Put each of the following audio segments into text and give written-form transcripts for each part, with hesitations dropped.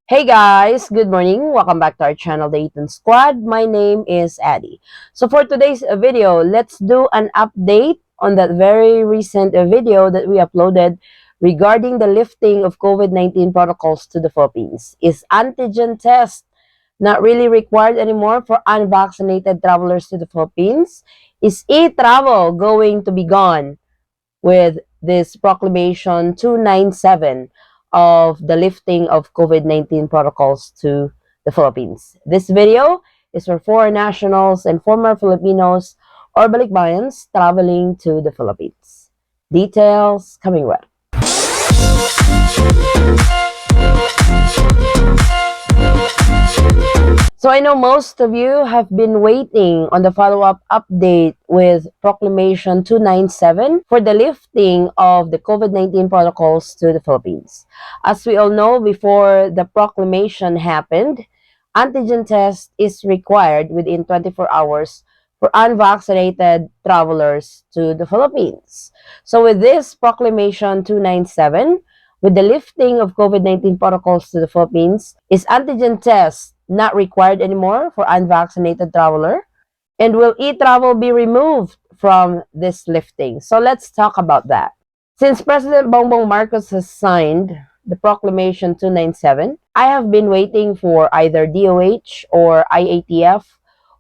Hey guys, good morning. Welcome back to our channel, the Eaton Squad. My name is Addie. So for today's video, let's do an update on that very recent video that we uploaded regarding the lifting of COVID-19 protocols to the Philippines. Is antigen test not really required anymore for unvaccinated travelers to the Philippines? Is e-travel going to be gone with this proclamation 297 of the lifting of COVID-19 protocols to the Philippines. This video is for foreign nationals and former Filipinos or balikbayans traveling to the Philippines. Details coming right. So I know most of you have been waiting on the follow-up update with Proclamation 297 for the lifting of the COVID-19 protocols to the Philippines. As we all know, before the proclamation happened, antigen test is required within 24 hours for unvaccinated travelers to the Philippines. So with this Proclamation 297, with the lifting of COVID-19 protocols to the Philippines, is antigen test not required anymore for unvaccinated traveler? And will e-travel be removed from this lifting? So let's talk about that. Since President Bongbong Marcos has signed the Proclamation 297, I have been waiting for either DOH or IATF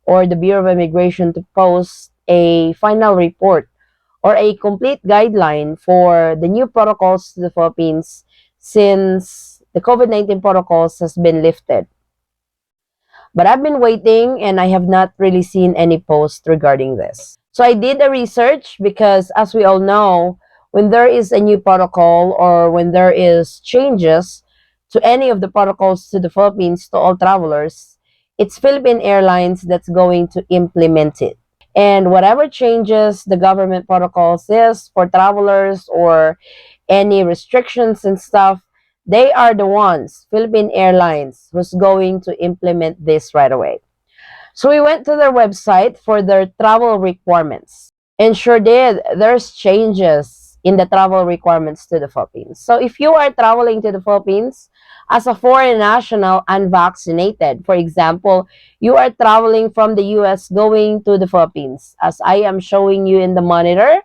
or the Bureau of Immigration to post a final report or a complete guideline for the new protocols to the Philippines since the COVID-19 protocols has been lifted. But I've been waiting and I have not really seen any post regarding this. So I did a research because, as we all know, when there is a new protocol or when there is changes to any of the protocols to the Philippines to all travelers, it's Philippine Airlines that's going to implement it. And whatever changes the government protocols is for travelers or any restrictions and stuff, they are the ones, Philippine Airlines, who's going to implement this right away. So we went to their website for their travel requirements. And sure did, there's changes in the travel requirements to the Philippines. So if you are traveling to the Philippines as a foreign national unvaccinated, for example, you are traveling from the US going to the Philippines, as I am showing you in the monitor,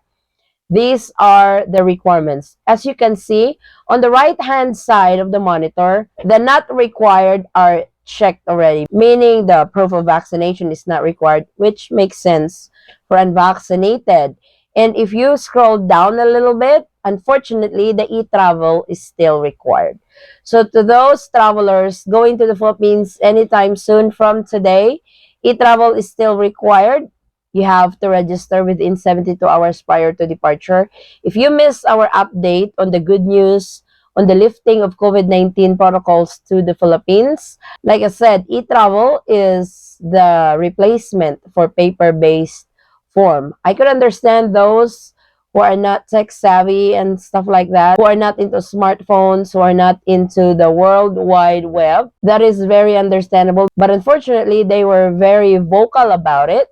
these are the requirements. As you can see, on the right-hand side of the monitor, the not required are checked already, meaning the proof of vaccination is not required, which makes sense for unvaccinated. And if you scroll down a little bit, unfortunately, the e-travel is still required. So to those travelers going to the Philippines anytime soon from today, e-travel is still required. You have to register within 72 hours prior to departure. If you miss our update on the good news on the lifting of COVID-19 protocols to the Philippines, like I said, e-travel is the replacement for paper-based form. I could understand those who are not tech savvy and stuff like that, who are not into smartphones, who are not into the World Wide Web. That is very understandable. But unfortunately, they were very vocal about it,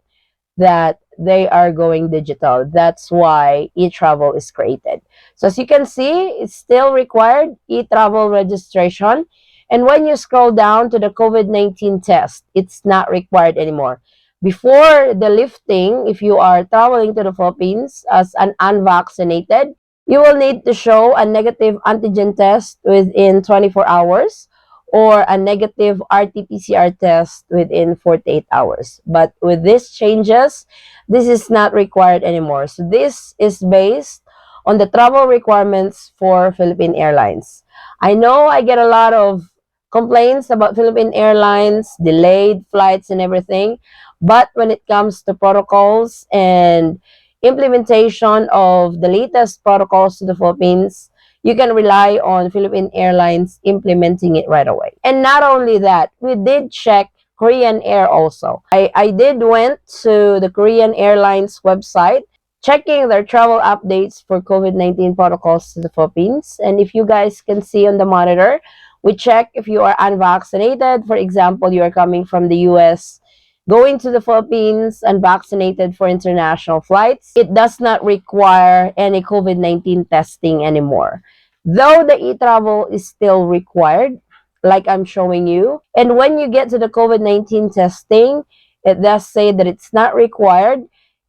that they are going digital. That's why e-travel is created. So as you can see, it's still required e-travel registration. And when you scroll down to the COVID-19 test, it's not required anymore. Before the lifting, if you are traveling to the Philippines as an unvaccinated, you will need to show a negative antigen test within 24 hours or a negative RT-PCR test within 48 hours. But with these changes, this is not required anymore. So this is based on the travel requirements for Philippine Airlines. I know I get a lot of complaints about Philippine Airlines, delayed flights and everything. But when it comes to protocols and implementation of the latest protocols to the Philippines, you can rely on Philippine Airlines implementing it right away. And not only that, we did check Korean Air also. I did went to the Korean Airlines website, checking their travel updates for COVID-19 protocols to the Philippines. And if you guys can see on the monitor, we check if you are unvaccinated. For example, you are coming from the US, going to the Philippines, unvaccinated for international flights. It does not require any COVID-19 testing anymore. Though the e-travel is still required, like I'm showing you. And when you get to the COVID-19 testing, it does say that it's not required.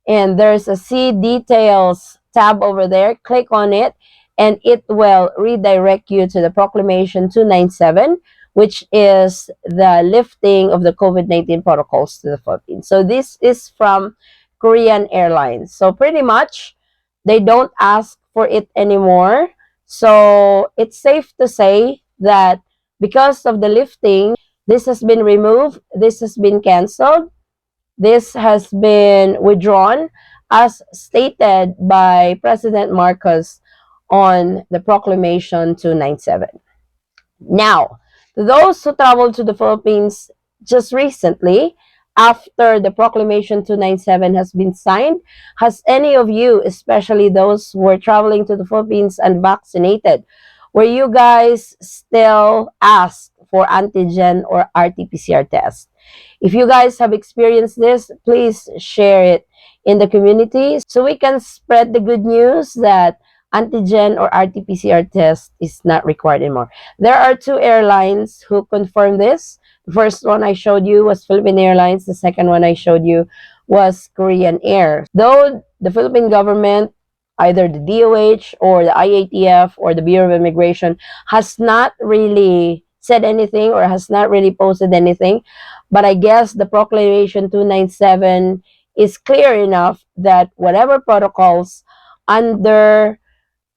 And there's a see details tab over there. Click on it and it will redirect you to the Proclamation 297, which is the lifting of the COVID-19 protocols to the Philippines. So this is from Korean Airlines. So pretty much they don't ask for it anymore. So it's safe to say that because of the lifting, this has been removed, this has been canceled, this has been withdrawn as stated by President Marcos on the Proclamation 297. Now, to those who traveled to the Philippines just recently, after the Proclamation 297 has been signed, has any of you, especially those who were traveling to the Philippines unvaccinated, were you guys still asked for antigen or RT-PCR test? If you guys have experienced this, please share it in the community so we can spread the good news that antigen or RT-PCR test is not required anymore. There are two airlines who confirmed this. The first one I showed you was Philippine Airlines. The second one I showed you was Korean Air. Though the Philippine government, either the DOH or the IATF or the Bureau of Immigration, has not really said anything or has not really posted anything, but I guess the Proclamation 297 is clear enough that whatever protocols under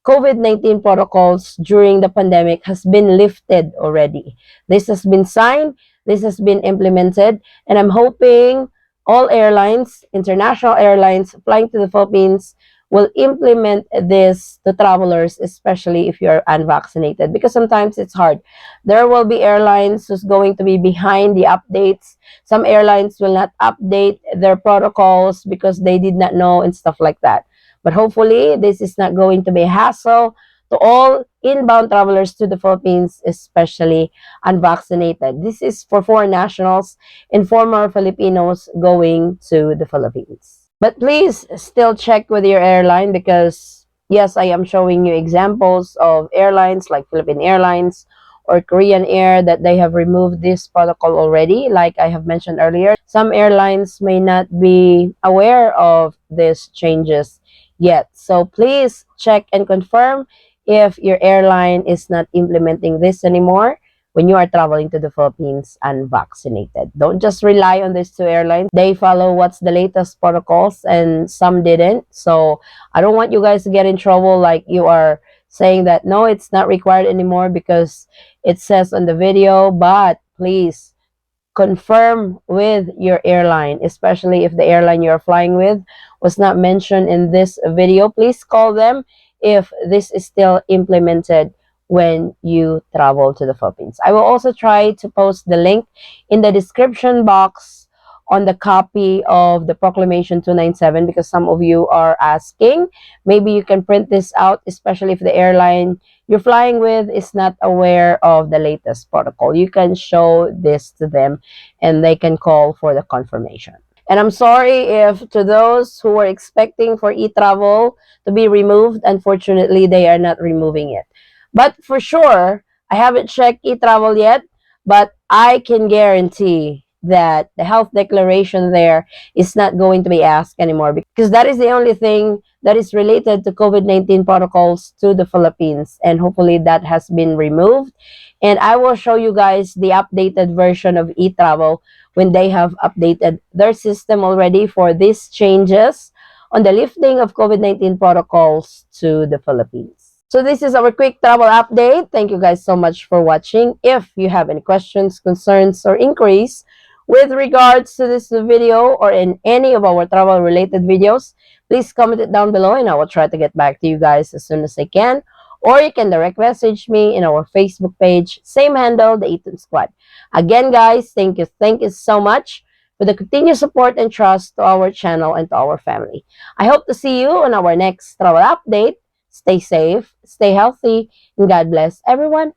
COVID-19 protocols during the pandemic has been lifted already. This has been signed, this has been implemented, and I'm hoping all airlines, international airlines flying to the Philippines, will implement this to travelers, especially if you're unvaccinated, because sometimes it's hard. There will be airlines who's going to be behind the updates. Some airlines will not update their protocols because they did not know and stuff like that. But hopefully, this is not going to be a hassle to all inbound travelers to the Philippines, especially unvaccinated. This is for foreign nationals and former Filipinos going to the Philippines. But please still check with your airline because, yes, I am showing you examples of airlines like Philippine Airlines or Korean Air that they have removed this protocol already. Like I have mentioned earlier, some airlines may not be aware of these changes yet. So please check and confirm if your airline is not implementing this anymore when you are traveling to the Philippines unvaccinated. Don't just rely on these two airlines. They follow what's the latest protocols and some didn't. So I don't want you guys to get in trouble like you are saying that no, it's not required anymore because it says on the video. But please confirm with your airline, especially if the airline you're flying with was not mentioned in this video. Please call them if this is still implemented when you travel to the Philippines. I will also try to post the link in the description box on the copy of the Proclamation 297 because some of you are asking. Maybe you can print this out, especially if the airline you're flying with is not aware of the latest protocol. You can show this to them and they can call for the confirmation. And I'm sorry if to those who were expecting for Etravel to be removed, unfortunately, they are not removing it. But for sure, I haven't checked Etravel yet, but I can guarantee that the health declaration there is not going to be asked anymore because that is the only thing that is related to COVID-19 protocols to the Philippines, and hopefully that has been removed. And I will show you guys the updated version of Etravel when they have updated their system already for these changes on the lifting of COVID-19 protocols to the Philippines. So this is our quick travel update. Thank you guys so much for watching. If you have any questions, concerns, or inquiries with regards to this video or in any of our travel related videos, please comment it down below and I will try to get back to you guys as soon as I can. Or you can direct message me in our Facebook page, same handle, the Eaton Squad. Again, guys, thank you so much for the continued support and trust to our channel and to our family. I hope to see you on our next travel update. Stay safe, stay healthy, and God bless everyone.